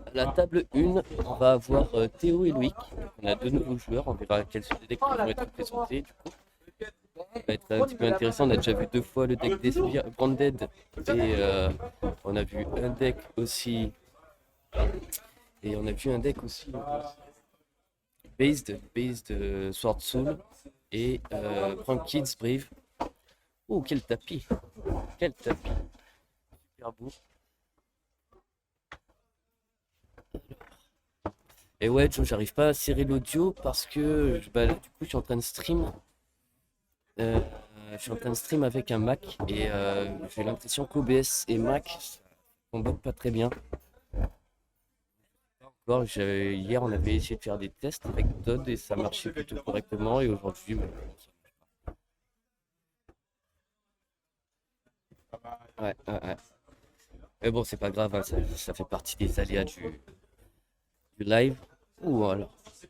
À la table 1, on va avoir Théo et Loïc. On a deux nouveaux joueurs, on verra quels sont les decks qui vont être présentés. Du coup, ça va être un petit peu intéressant. On a déjà vu deux fois le deck d'Espire Branded et on a vu un deck aussi. Et on a vu un deck aussi based Sword Soul et Prank Kids Brave. Oh, quel tapis! Quel tapis! Super beau. Et ouais, Joe, j'arrive pas à serrer l'audio parce que bah, là, du coup, je suis en train de stream. Euh, je suis en train de stream avec un Mac et j'ai l'impression qu'OBS et Mac ça combattent pas très bien. Encore, hier, on avait essayé de faire des tests avec Todd et ça marchait plutôt correctement. Et aujourd'hui, bah, ouais. Mais bon, c'est pas grave, hein, ça fait partie des aléas du live. Ouh,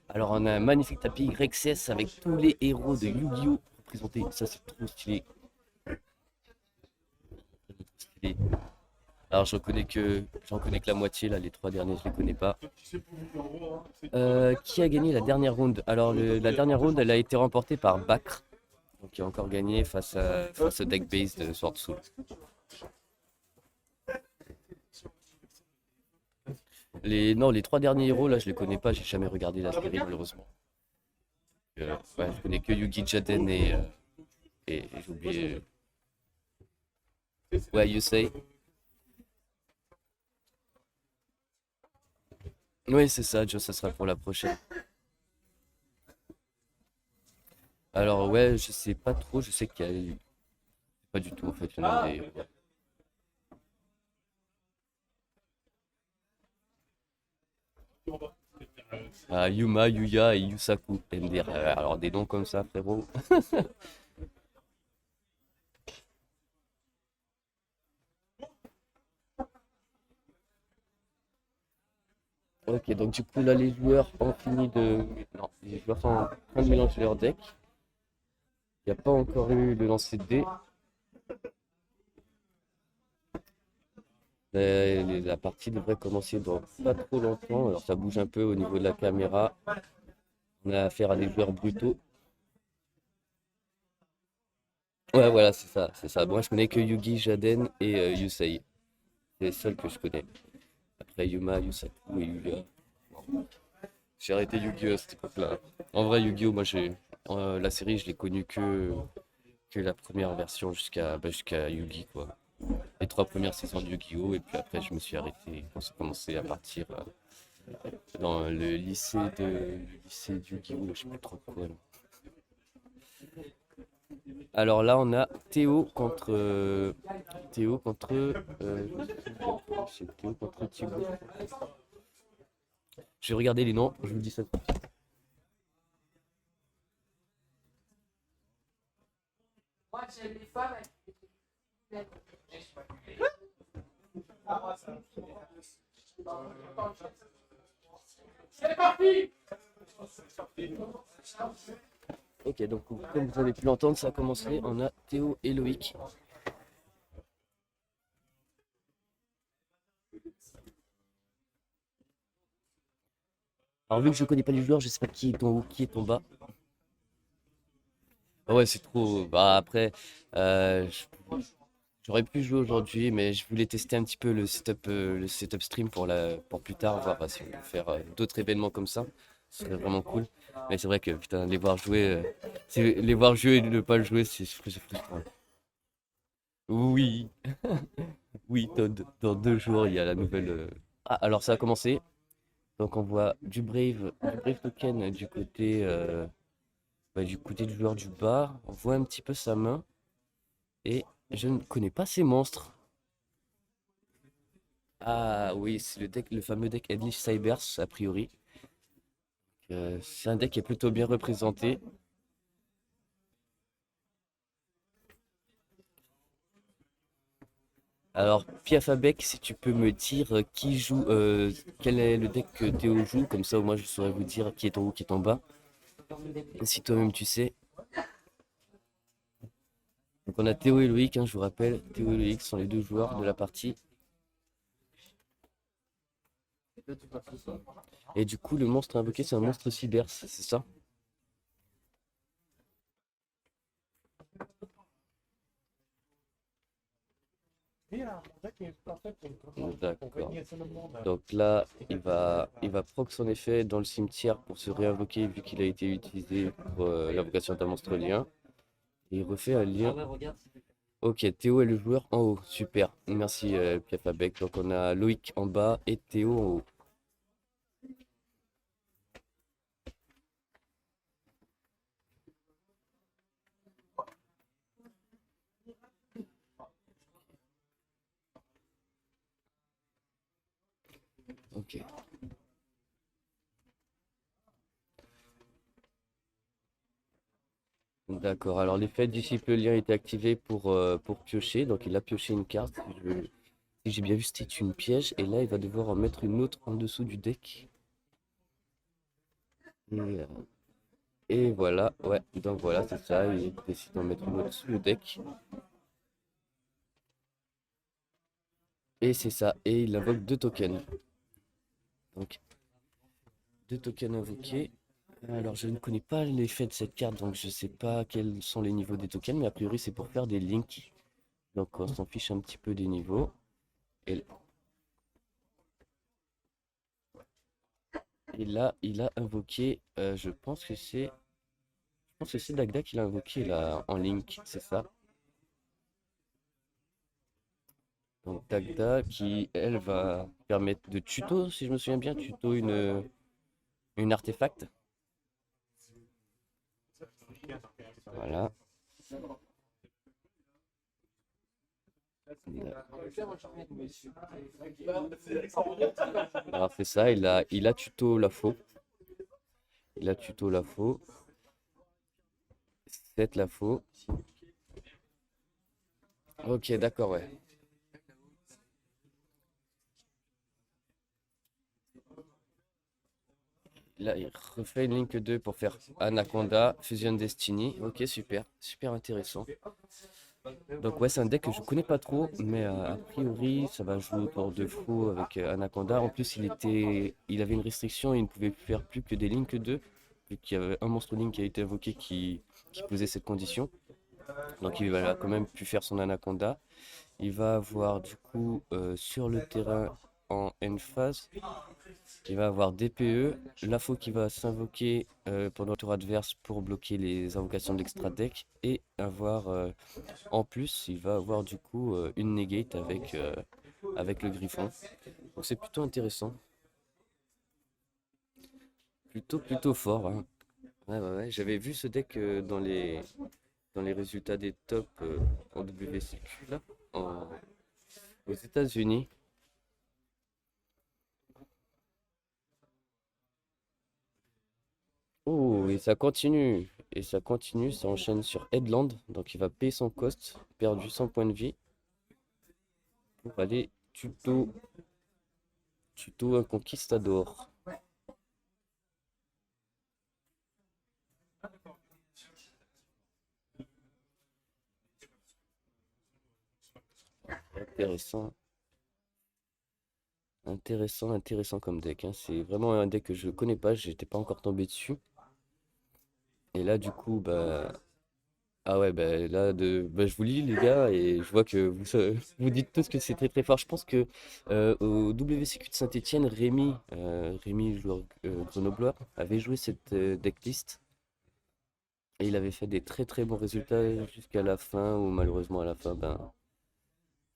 alors, on a un magnifique tapis Rexes avec tous les héros de Yu-Gi-Oh! Représentés. Ça, c'est trop stylé. Trop stylé. Alors j'en connais que la moitié là, les trois derniers je les connais pas. Qui a gagné la dernière round? Alors la dernière round elle a été remportée par Bakr, donc qui a encore gagné face au deck base de Sword Soul. Non, les trois derniers héros là je les connais pas, j'ai jamais regardé la série malheureusement. Ouais, je connais que Yugi Jaden et j'ai oublié. Ouais, Yusei. Oui c'est ça, Joe, ça sera pour la prochaine. Alors ouais, je sais pas trop, je sais qu'il y a eu. Pas du tout en fait, il y en a des. Ah, Yuma, Yuya et Yusaku. MDR. Alors des noms comme ça, frérot. Ok, donc du coup là les joueurs ont fini de. Non, les joueurs sont en train de mélanger leur deck. Il n'y a pas encore eu le lancer de dés. La partie devrait commencer dans pas trop longtemps. Alors ça bouge un peu au niveau de la caméra. On a affaire à des joueurs brutaux. Ouais, voilà, c'est ça, c'est ça. Moi je connais que Yugi, Jaden et Yusei. C'est les seuls que je connais. Après Yuma, Yusaku et Yuya. J'ai arrêté Yu-Gi-Oh! À cette époque-là. En vrai, Yu-Gi-Oh! Moi, la série, je l'ai connue que la première version jusqu'à Yu-Gi, quoi. Les trois premières saisons de Yu-Gi-Oh! Et puis après, je me suis arrêté quand ça commençait à partir dans le lycée de Yu-Gi-Oh! Je sais plus trop quoi, là. Alors là, on a Théo contre, c'est Théo contre Thibaut. Je vais regarder les noms, je vous dis ça. Ok, donc comme vous avez pu l'entendre, ça a commencé. On a Théo et Loïc. Alors vu que je connais pas les joueurs, je sais pas qui est en haut, qui est en bas. Ah ouais, c'est trop. Bah après, euh, je- j'aurais pu jouer aujourd'hui, mais je voulais tester un petit peu le setup stream pour plus tard, voir si on peut faire d'autres événements comme ça. Ce serait vraiment cool. Mais c'est vrai que putain, les voir jouer et ne pas le jouer, c'est frustrant. Oui, oui, dans 2 jours, il y a la nouvelle. Ah, alors ça a commencé. Donc on voit du Brave Token du côté du joueur du bas. On voit un petit peu sa main. Et je ne connais pas ces monstres. Ah oui, c'est le fameux deck Edlish Cybers, a priori. C'est un deck qui est plutôt bien représenté. Alors, Piafabek, si tu peux me dire quel est le deck que Théo joue, comme ça au moins je saurais vous dire qui est en haut, qui est en bas. Si toi-même tu sais. Donc on a Théo et Loïc, hein, je vous rappelle. Théo et Loïc sont les deux joueurs de la partie. Et du coup, le monstre invoqué, c'est un monstre cyber, c'est ça? D'accord. Donc là, il va proc son effet dans le cimetière pour se réinvoquer vu qu'il a été utilisé pour l'invocation d'un monstre lien. Et il refait un lien. Ok, Théo est le joueur en haut. Super. Merci Pierre Fabec. Donc on a Loïc en bas et Théo en haut. Ok. D'accord. Alors l'effet disciple lien est activé pour piocher. Donc il a pioché une carte. Si j'ai bien vu, c'était une piège. Et là, il va devoir en mettre une autre en dessous du deck. Et voilà, ouais, donc voilà, c'est ça, il décide d'en mettre une autre sous le deck. Et c'est ça, et il invoque deux tokens. Donc, deux tokens invoqués. Alors, je ne connais pas l'effet de cette carte, donc je sais pas quels sont les niveaux des tokens, mais a priori, c'est pour faire des links. Donc, on s'en fiche un petit peu des niveaux. Et, et là, il a invoqué, je pense que c'est Dagda qu'il a invoqué là en link, c'est ça. Donc Dagda qui, elle, va permettre de tuto, si je me souviens bien, tuto une artefact. Voilà. Alors c'est ça, il a tuto la faux. Il a tuto la faux. 7 la faux. Ok, d'accord, ouais. Là, il refait une Link 2 pour faire Anaconda, Fusion Destiny. Ok, super, super intéressant. Donc ouais, c'est un deck que je connais pas trop, mais a priori, ça va jouer autour de faux avec Anaconda. En plus, il avait une restriction, il ne pouvait faire plus que des Link 2, vu qu'il y avait un monstre Link qui a été invoqué qui posait cette condition. Donc il va quand même pu faire son Anaconda. Il va avoir du coup sur le terrain en end phase, il va avoir DPE, l'AFO qui va s'invoquer pendant le tour adverse pour bloquer les invocations de l'extra deck et avoir en plus il va avoir du coup une negate avec le griffon. Donc c'est plutôt intéressant, plutôt fort, hein. Ouais, ouais, ouais. J'avais vu ce deck dans les résultats des tops en WCQ là, aux États-Unis. Oh, et ça continue. Et ça continue, ça enchaîne sur Headland. Donc il va payer son cost, perdu 100 points de vie, pour aller tuto un conquistador. Intéressant, intéressant comme deck, hein. C'est vraiment un deck que je connais pas, j'étais pas encore tombé dessus. Et là, du coup, bah. Ah ouais, bah là, je vous lis, les gars, et je vois que vous dites tous que c'est très très fort. Je pense que au WCQ de Saint-Etienne, Rémi, joueur grenoblois, avait joué cette decklist. Et il avait fait des très très bons résultats jusqu'à la fin, où malheureusement à la fin, ben,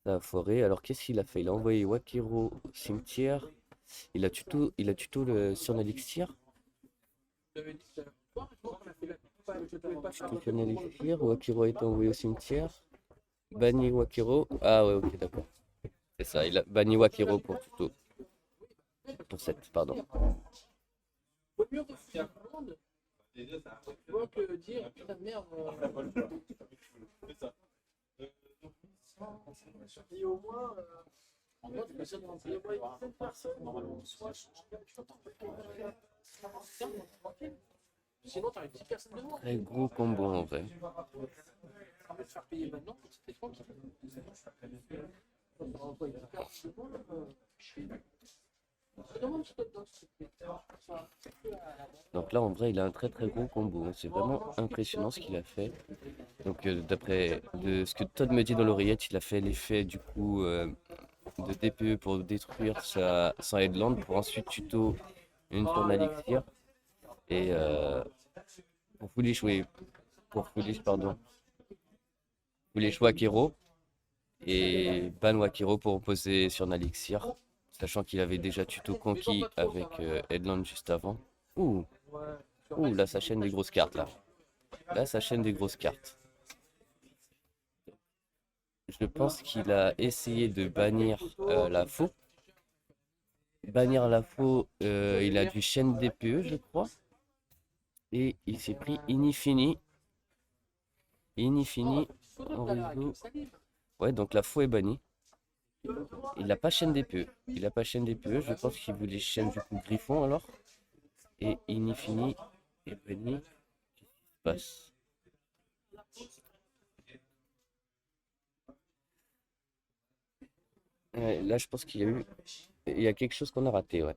ça a foiré. Alors qu'est-ce qu'il a fait? Il a envoyé Wakiro au cimetière. Il a tuto le sur Elixir. Tuto sur Elixir. Wakiro a été envoyé au cimetière. Banni Wakiro. Ah ouais, ok, d'accord. C'est ça, il a banni Wakiro pour tuto. Pour 7, pardon. Très gros combo en vrai. Donc là, en vrai, il a un très très gros combo, hein. C'est vraiment impressionnant ce qu'il a fait. Donc, d'après de ce que Todd me dit dans l'oreillette, il a fait l'effet du coup de DPE pour détruire son headland pour ensuite tuto une tourne Elixir et pour Foolish, oui, pour Foolish, pardon, Foolish Wakiro et ban Wakiro pour opposer sur Nalixir, sachant qu'il avait déjà tuto Conquis avec Headland juste avant. Ouh, ouh, là ça chaîne des grosses cartes là. Là ça chaîne des grosses cartes. Je pense qu'il a essayé de bannir la faux. Bannir la faux, il a du chaîne DPE je crois. Et il s'est pris Inifini. Inifini en réseau. Ouais, donc la faux est bannie. Il n'a pas chaîne DPE. Il a pas chaîne DPE. Je pense qu'il voulait chaîne du coup Griffon alors. Et Inifini est banni. Qu'est-ce qui se passe? Ouais, là, je pense qu'il y a eu. Il y a quelque chose qu'on a raté, ouais.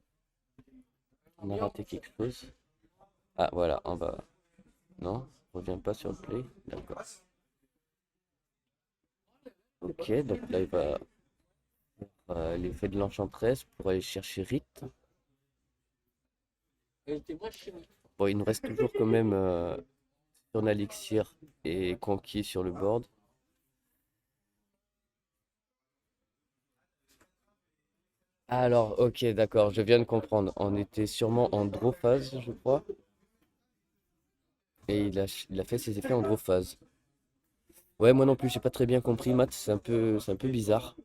On a raté quelque chose. Ah, voilà, en bas. Non, on revient pas sur le play. D'accord. Ok, donc là, il va l'effet de l'enchantresse pour aller chercher Rite. Bon, il nous reste toujours quand même sur Elixir et Conquis sur le board. Alors, ok, d'accord, je viens de comprendre. On était sûrement en draw phase, je crois. Et il a fait ses effets en draw phase. Ouais, moi non plus, j'ai pas très bien compris, Matt, c'est un peu bizarre.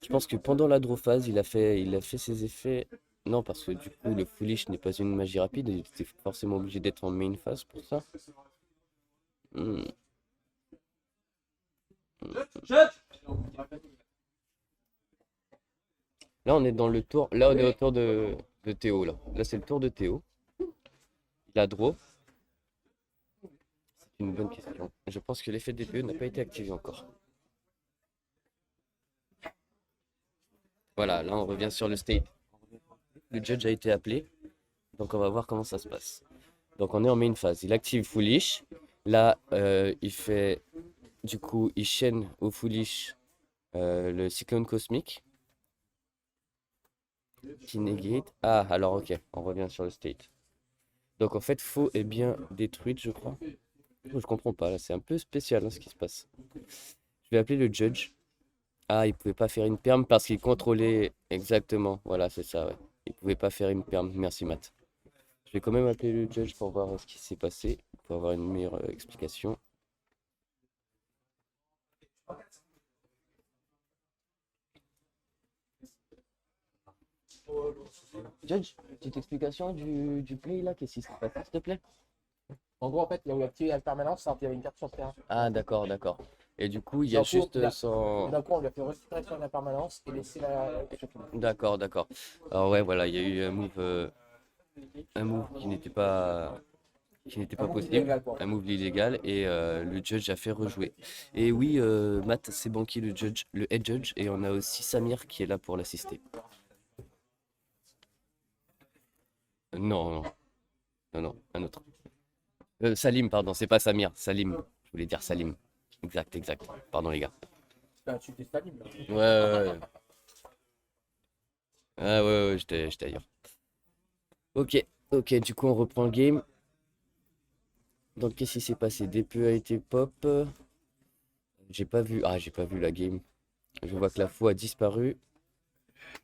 Je pense que pendant la draw phase, il a fait ses effets. Non, parce que du coup, le Foolish n'est pas une magie rapide, il était forcément obligé d'être en main phase pour ça. Hmm. Là, on est dans le tour. Là, on est au tour de Théo. Là c'est le tour de Théo. Il a draw. C'est une bonne question. Je pense que l'effet DPE n'a pas été activé encore. Voilà, là, on revient sur le state. Le judge a été appelé. Donc, on va voir comment ça se passe. Donc, on est en main phase. Il active Foolish. Là, il fait. Du coup, il chaîne au Foolish le cyclone cosmique qui negate. Ah, alors, ok, on revient sur le state. Donc, en fait, faux est bien détruite, je crois. Je comprends pas, là, c'est un peu spécial hein, ce qui se passe. Je vais appeler le judge. Ah, il pouvait pas faire une perm parce qu'il contrôlait exactement. Voilà, c'est ça, ouais. Il pouvait pas faire une perm. Merci, Matt. Je vais quand même appeler le judge pour voir ce qui s'est passé, pour avoir une meilleure explication. Judge, petite explication du play là, qu'est-ce qui s'est passé, s'il te plaît? En gros, en fait, là où il a activé la permanence, ça enterré une carte sur le terrain. Ah, d'accord, d'accord. Et du coup, il y a D'un coup, juste son. d'un coup, on lui a fait retirer sur la permanence et laisser la échapper. D'accord, d'accord. Alors ouais, voilà, il y a eu un move qui n'était pas move possible, illégal, quoi. un move illégal, et le judge a fait rejouer. Et oui, Matt, c'est Banqui le judge, le head judge, et on a aussi Samir qui est là pour l'assister. Non, non, non, non, un autre. Salim, pardon, c'est pas Samir, Salim. Je voulais dire Salim. Exact, exact. Pardon les gars. C'est un tue des Stalim, là. Ouais, ouais, ouais. Ah ouais, ouais, j'étais ailleurs. Ok, ok, du coup on reprend le game. Donc qu'est-ce qui s'est passé? DPE a été pop. J'ai pas vu la game. Je vois que la faux a disparu.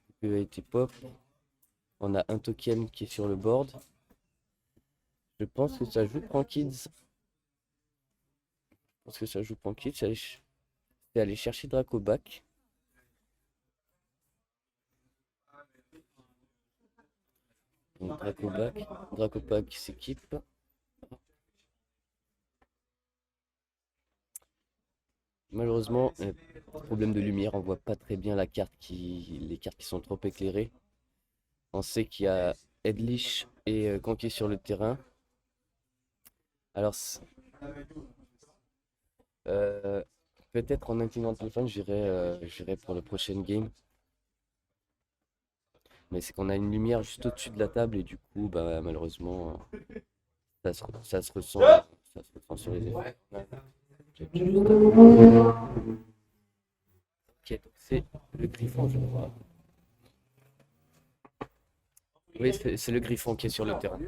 DPE a été pop. On a un token qui est sur le board. Je pense que ça joue Prankids. Je pense que ça joue Prankids. C'est aller chercher Dracobac. Donc Dracobac qui s'équipe. Malheureusement, problème de lumière, on voit pas très bien les cartes qui sont trop éclairées. On sait qu'il y a Edlich et Conquet sur le terrain. Alors, euh, peut-être en inclinant le téléphone, j'irai pour le prochain game. Mais c'est qu'on a une lumière juste au-dessus de la table et du coup, bah, malheureusement, ça se ressent, ça se ressent sur les effets. Ok, donc c'est le griffon, je crois. Oui, c'est le griffon qui est sur le terrain.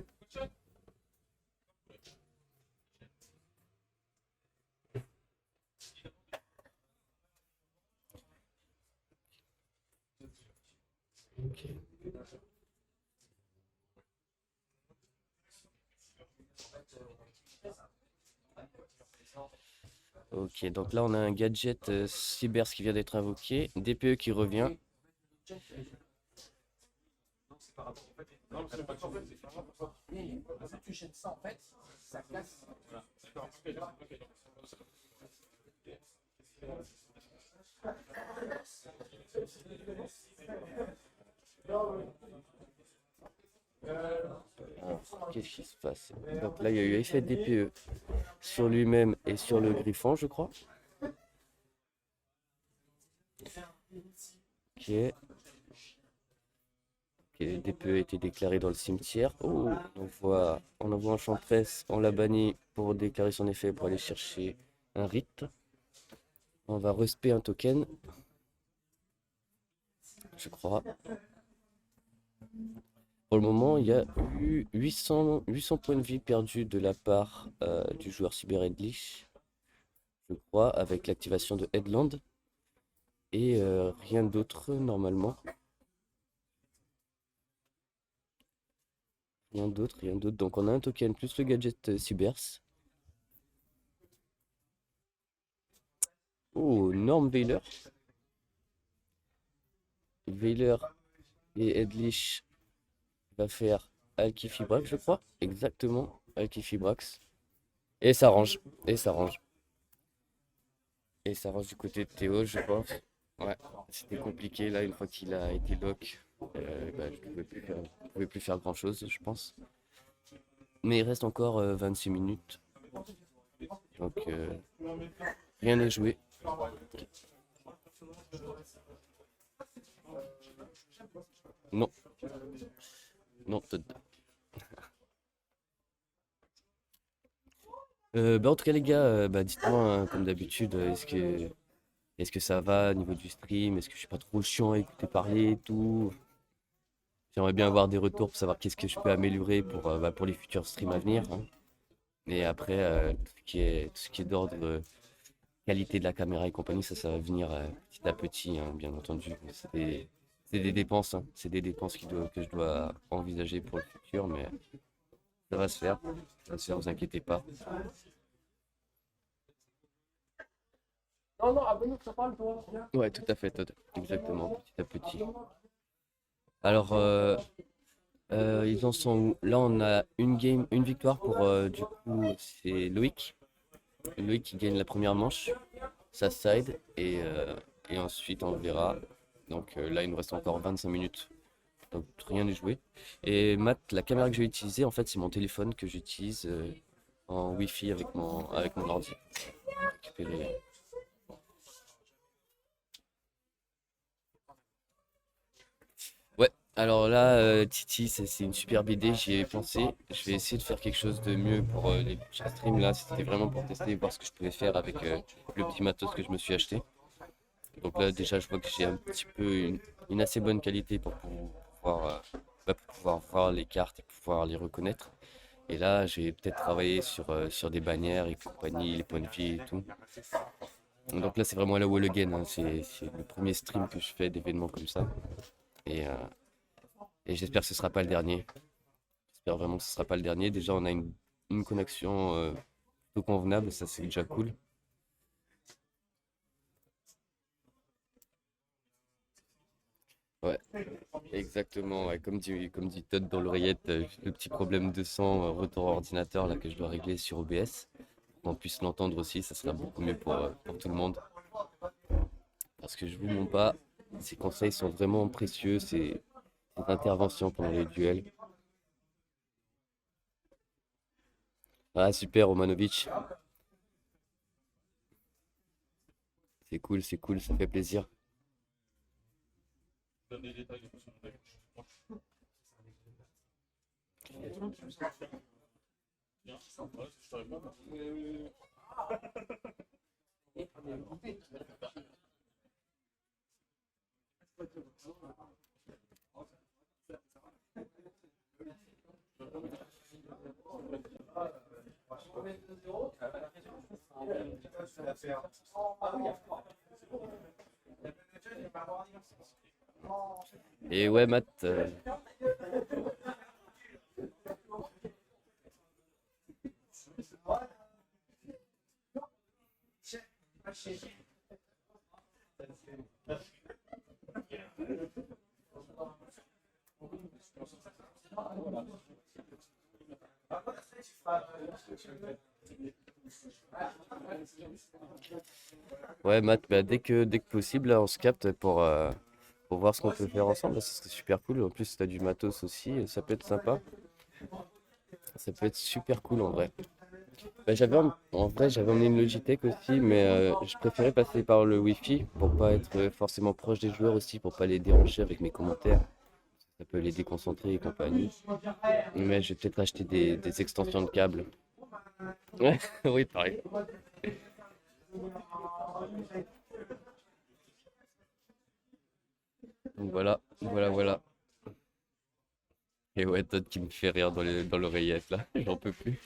Ok. Ok, donc là on a un gadget Cybers qui vient d'être invoqué, DPE qui revient. Et si tu jettes ça, en fait, ça casse. Alors, qu'est-ce qui se passe? Donc là il y a eu effet DPE sur lui-même et sur le griffon, je crois. Ok. Ok, le DPE a été déclaré dans le cimetière. Oh, on envoie Enchantress, on l'a banni pour déclarer son effet pour aller chercher un rite. On va respect un token, je crois. Pour le moment, il y a eu 800 points de vie perdus de la part du joueur Cyber Edlich, je crois, avec l'activation de Headland. Et rien d'autre normalement. Rien d'autre, rien d'autre. Donc on a un token plus le gadget Cybers. Oh, Norm Veiler. Veiler et Edlich va faire Alkifibrax, je crois. Exactement, Alkifibrax. Et ça range. Et ça range. Et ça range du côté de Théo, je pense. Ouais, c'était compliqué là, une fois qu'il a été lock. Bah, je pouvais plus faire grand chose, je pense. Mais il reste encore 26 minutes. Donc rien n'est joué. Non, non, Todd. Bah, en tout cas, les gars, bah, dites-moi, hein, comme d'habitude, est-ce que ça va au niveau du stream? Est-ce que je suis pas trop chiant à écouter parler et tout? J'aimerais bien avoir des retours pour savoir qu'est-ce que je peux améliorer bah, pour les futurs streams à venir, hein. Et après, tout ce qui est d'ordre qualité de la caméra et compagnie, ça va venir petit à petit, hein, bien entendu. C'est des dépenses, hein. C'est des dépenses que je dois envisager pour le futur, mais ça va se faire. Ça va se faire, vous inquiétez pas. Non, non, abonne-nous, ça parle, toi. Viens. Ouais, tout à fait, Todd. Exactement, petit à petit. Alors, ils en sont où? Là, on a une game, une victoire pour, du coup, c'est Loïc. Loïc qui gagne la première manche, sa side, et ensuite on verra. Donc là, il nous reste encore 25 minutes. Donc rien n'est joué. Et Matt, la caméra que je vais utiliser, en fait, c'est mon téléphone que j'utilise en Wi-Fi avec mon ordi. Récupérer. Ouais, alors là, Titi, c'est une superbe idée, j'y ai pensé. Je vais essayer de faire quelque chose de mieux pour les prochains streams. Là, c'était vraiment pour tester et voir ce que je pouvais faire avec le petit matos que je me suis acheté. Donc là, déjà, je vois que j'ai un petit peu une assez bonne qualité pour pouvoir voir les cartes et pouvoir les reconnaître. Et là, j'ai peut-être travaillé sur des bannières et compagnie, les points de vie et tout. Donc là, c'est vraiment la wall again, hein. C'est le premier stream que je fais d'événements comme ça. Et, euh, et j'espère que ce sera pas le dernier. J'espère vraiment que ce sera pas le dernier. Déjà, on a une connexion plutôt convenable, ça c'est déjà cool. Ouais, exactement. Ouais. Comme dit Todd dans l'oreillette, le petit problème de son, retour ordinateur là que je dois régler sur OBS. Pour qu'on puisse l'entendre aussi, ça sera beaucoup mieux pour tout le monde. Parce que je vous mens pas, ces conseils sont vraiment précieux, ces interventions pendant les duels. Ah super, Romanovic, c'est cool, ça fait plaisir. Et ouais, Matt, ouais, Matt, bah, dès que possible, là, on se capte pour voir ce qu'on peut faire ensemble. Là, ce serait super cool. En plus, si t'as du matos aussi, ça peut être sympa. Ça peut être super cool en vrai. Bah, en vrai, j'avais emmené une Logitech aussi, mais je préférais passer par le Wi-Fi pour pas être forcément proche des joueurs aussi, pour pas les déranger avec mes commentaires. Ça peut les déconcentrer et compagnie. Mais je vais peut-être acheter des extensions de câbles. Ouais, oui, pareil. Donc voilà, voilà, voilà. Et ouais, Todd qui me fait rire dans l'oreillette là, j'en peux plus.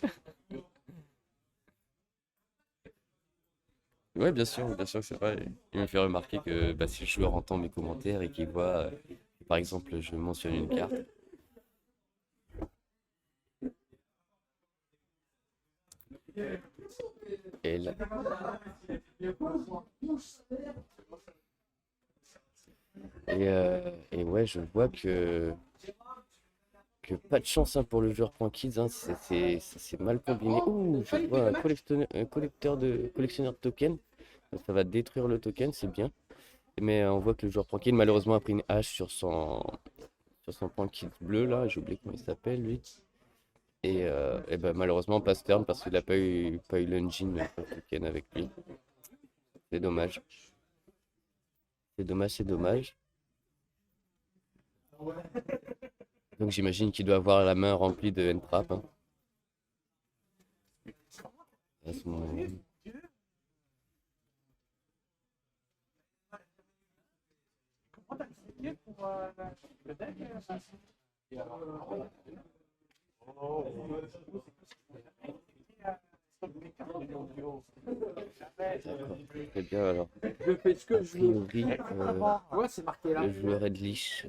Ouais, bien sûr que c'est vrai. Il me fait remarquer que bah, si le joueur entend mes commentaires et qu'il voit, par exemple, je mentionne une carte, et là, et ouais, je vois que pas de chance hein, pour le joueur Point Kids, hein, c'est mal combiné. Ouh, je vois un collectionneur de tokens. Ça va détruire le token, c'est bien. Mais on voit que le joueur Point Kids, malheureusement, a pris une hache sur son Point Kids bleu, là. J'ai oublié comment il s'appelle, lui. Et ben, malheureusement, pas turn parce qu'il n'a pas eu l'engine token avec lui. C'est dommage. C'est dommage, c'est dommage. Donc j'imagine qu'il doit avoir la main remplie de N-Trap. Hein, à ce moment. D'accord, très bien. Alors, Je fais ce a que je veux. priori, Ouais, c'est marqué là. le joueur Edlich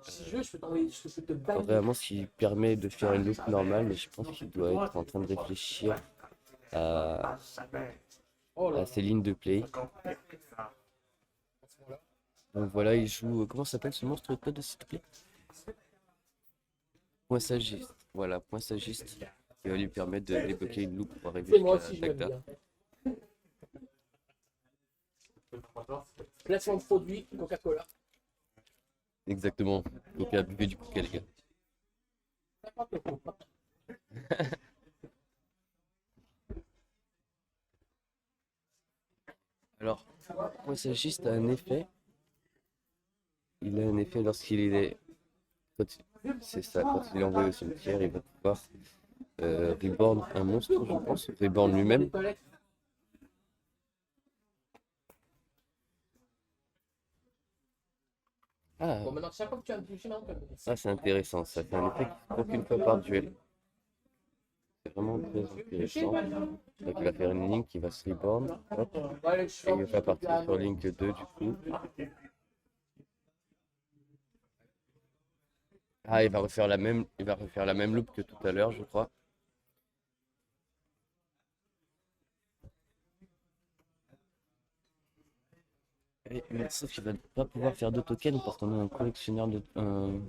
Si je veux, je peux t'envoyer, je peux te bannir. vraiment s'il permet de faire une loupe normale, mais je pense qu'il doit être en train de réfléchir à, Oh là. à ses lignes de play. Donc voilà, il joue. Comment s'appelle ce monstre, Todd, s'il te plaît? Point sagiste. Voilà, point sagiste. Qui va lui permettre de débloquer une loupe pour arriver C'est moi jusqu'à aussi, je l'aime Dagda. bien. Placement de produit, Coca-Cola. Exactement. Donc à buvez du coca, les gars. Alors, point sagiste a un effet. Il a un effet lorsqu'il est. C'est ça, quand il est envoyé au cimetière, il va pouvoir reborn un monstre, je pense. Reborn lui-même. Ah, Bon, maintenant, chaque fois que tu as un touché, maintenant, ça c'est intéressant. Ça fait un effet qui se proc une fois par duel. C'est vraiment très intéressant. Donc il va faire une ligne qui va se reborn. Hop. Et il va partir sur Link 2 du coup. Ah, il va refaire la même loop que tout à l'heure, je crois. Mais sauf qu'il va pas pouvoir faire de tokens parce qu'on a un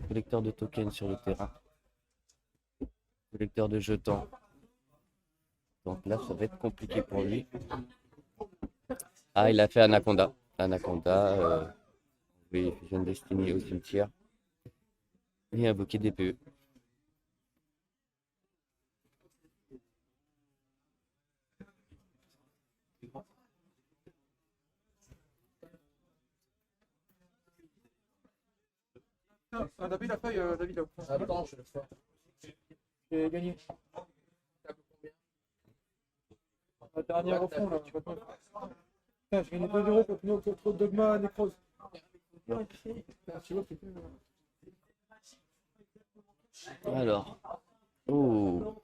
collecteur de tokens sur le terrain. Collecteur de jetons. Donc là, ça va être compliqué pour lui. Ah, il a fait Anaconda. Anaconda, oui, Fusion Destiny au cimetière. Et invoquer des PE. David, la feuille, David. Attends, je vais le faire. J'ai gagné. La dernière au fond, là. Tu vas te mettre. Putain, j'ai gagné 2 € contre Dogma Necrose. Tu vois, c'est plus. Alors, oh,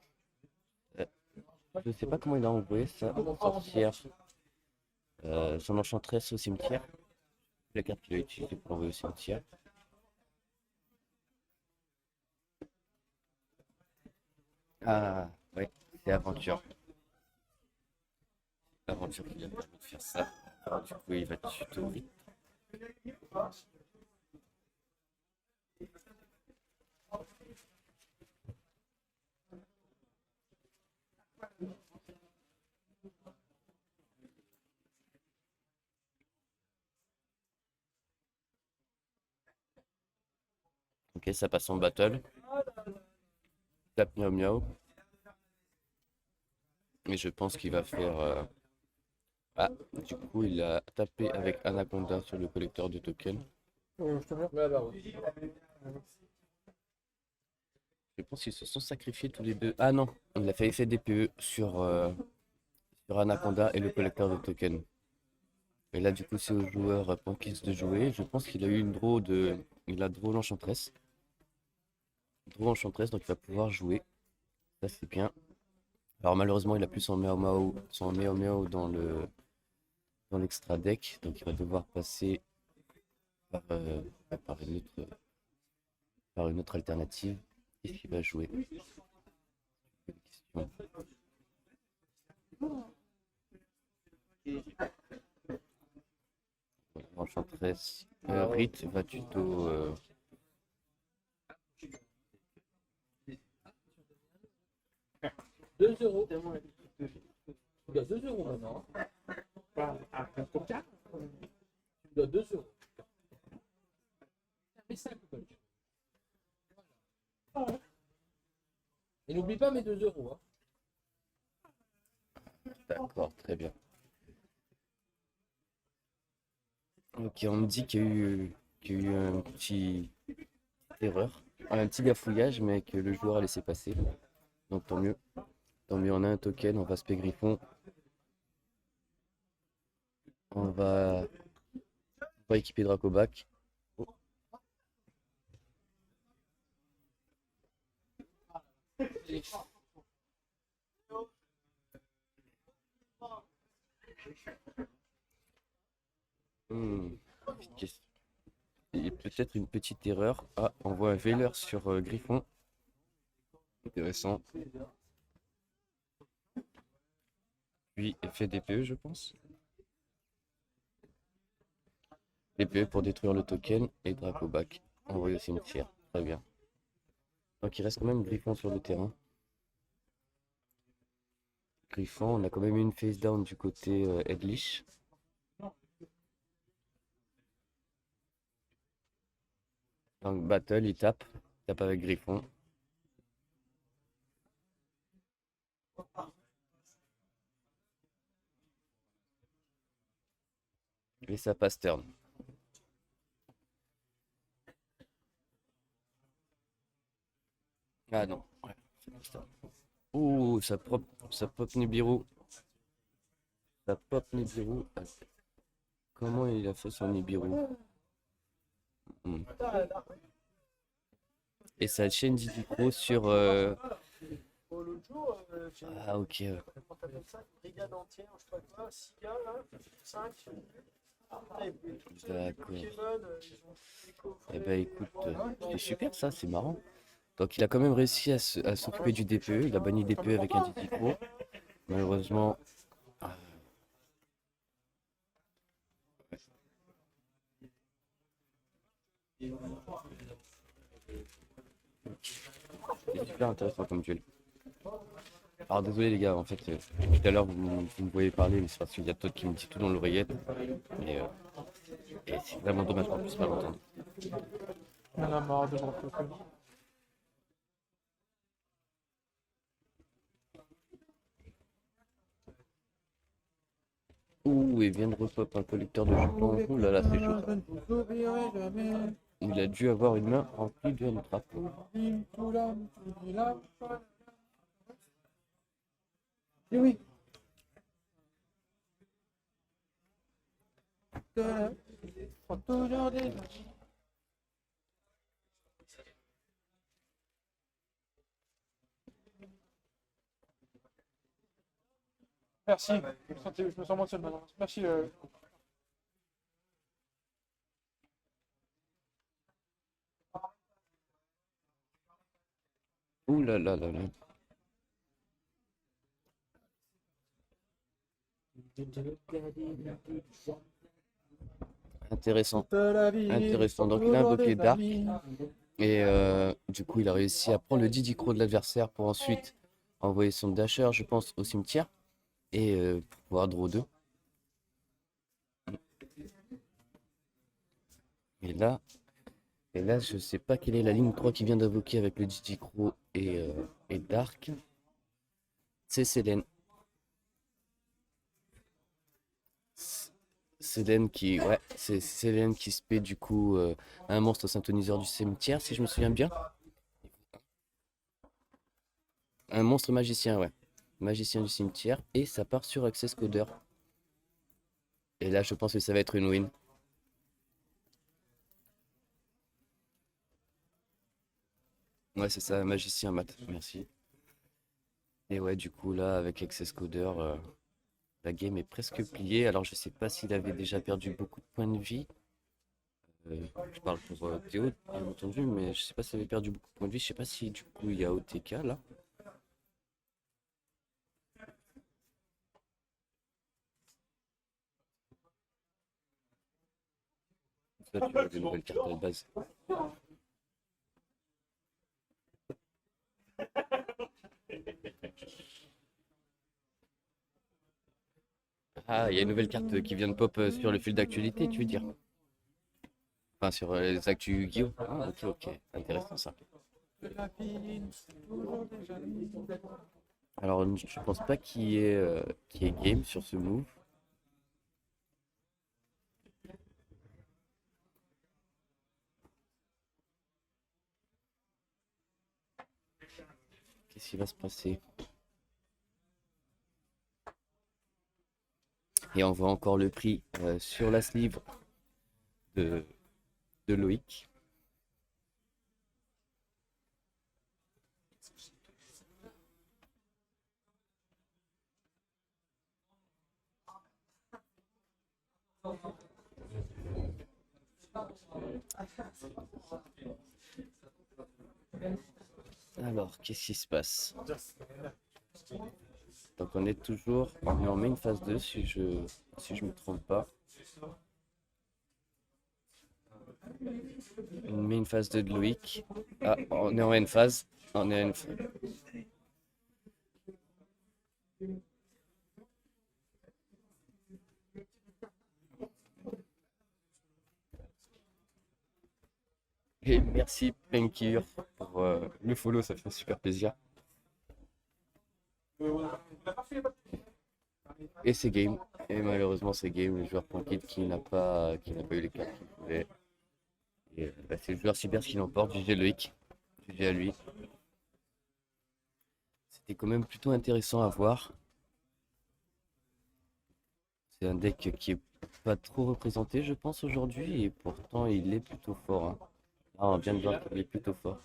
je sais pas comment il a envoyé ça, sorcière, son enchanteresse au cimetière. La carte qu'il a utilisée pour envoyer au cimetière. Ah, ouais, c'est aventure. Aventure qui a permis de faire ça. Alors, du coup, il va tuto vite. Ok, ça passe en battle. Tape miao miao. Et je pense qu'il va faire. Ah, du coup, il a tapé avec Anaconda sur le collecteur de tokens. Je te mets. Ouais, bah oui. Je pense qu'ils se sont sacrifiés tous les deux. Ah non, il a fait effet DPE sur Anaconda et le collecteur de tokens. Et là, du coup, c'est au joueur Pankis de jouer. Je pense qu'il a eu une draw de. Il a draw l'enchantress. Draw enchantress, donc il va pouvoir jouer. Ça, c'est bien. Alors, malheureusement, il a plus son Miao Miao dans l'extra deck. Donc, il va devoir passer par, par une autre alternative. Qu'est-ce qu'il va jouer? Bonne question. Voilà, enchantress. Rite va tuto. 2 €. Tu dois 2 € maintenant. Un coca. Tu dois 2 €. Mais ça, et n'oublie pas mes 2 €. Hein. D'accord, très bien. Ok, on me dit qu'il y a eu un petit erreur, un petit gafouillage, mais que le joueur a laissé passer. Donc tant mieux. Tant mieux, on a un token, on va spé Griffon. On va équiper Dracobac. Oh. Petite question. Et peut-être une petite erreur. Ah, on voit un Veiler sur Griffon. Intéressant. Puis effet DPE, je pense. DPE pour détruire le token et Dracobac envoyé au cimetière. Très bien. Donc il reste quand même Griffon sur le terrain. Griffon, on a quand même eu une face down du côté Edlich. Donc battle, il tape avec Griffon. Et ça passe turn. Ah non. Ouais, ça passe turn. Ouh, ça pop Nibiru. Ça pop Nibiru. Ah, comment il a fait son Nibiru? Hmm. Et ça chaîne Didicro sur. L'autre jour, Ah ok. quand t'appelles ça, une brigade entière, je sais pas quoi, 6 gars là, 5. D'accord. Eh ben écoute, c'est super ça, c'est marrant. Donc il a quand même réussi à s'occuper du DPE. Il a banni DPE avec un Didicro. Malheureusement. C'est super intéressant comme duel. Alors désolé les gars, en fait, tout à l'heure vous me voyez parler, mais c'est parce qu'il y a Todd qui me dit tout dans l'oreillette. Et c'est vraiment dommage qu'on puisse pas l'entendre. On en a marre de voir ça. Ouh, et vient de repop un collecteur de jetons. Ouh là là, c'est chaud. Je ne vous oublierai jamais. Il a dû avoir une main remplie de drapeaux. Eh oui. Merci. Je me sens moins seul maintenant. Merci. Ouh là là là là. Intéressant. Intéressant. Donc il a invoqué Dark. Et du coup, il a réussi à prendre le Diddy Crow de l'adversaire pour ensuite envoyer son Dasher, je pense, au cimetière. Et pour pouvoir draw 2. Et là, je sais pas quelle est la ligne 3 qui vient d'invoquer avec le Diddy Crow et Dark. C'est Selene. Selene qui, ouais, c'est Selene qui se paie du coup un monstre synthoniseur du cimetière, si je me souviens bien. Un monstre magicien, ouais. Magicien du cimetière. Et ça part sur Access Coder. Et là, je pense que ça va être une win. Ouais, c'est ça, magicien mat. Merci. Et ouais, du coup, là, avec Access Coder, la game est presque pliée. Alors, je sais pas s'il avait déjà perdu beaucoup de points de vie. Je parle pour Théo, bien entendu, mais je sais pas s'il avait perdu beaucoup de points de vie. Je sais pas si du coup il y a OTK là. Là, tu vois des nouvelles cartes de base. Ah, il y a une nouvelle carte qui vient de pop sur le fil d'actualité, tu veux dire? Enfin, sur les actus Yu-Gi-Oh! Ah, ok, ok. Intéressant ça. Alors, je pense pas qu'il y ait game sur ce move. Qu'est-ce qui va se passer? Et on voit encore le prix sur la sleeve de, de Loïc. Alors, qu'est-ce qui se passe? Donc on est en main phase 2 si je me trompe pas. Une main phase 2 de Loïc. Ah, on est en end phase. On est en Et merci Penkir pour le follow, ça fait super plaisir. Et c'est game. Et malheureusement c'est game, le joueur Punkit qui n'a pas eu les cartes qu'il voulait. Et bah, c'est le joueur Cybers qui l'emporte, GG Loïc. GG à lui. C'était quand même plutôt intéressant à voir. C'est un deck qui est pas trop représenté je pense aujourd'hui et pourtant il est plutôt fort. Hein. Ah, on vient de voir qu'il est plutôt fort.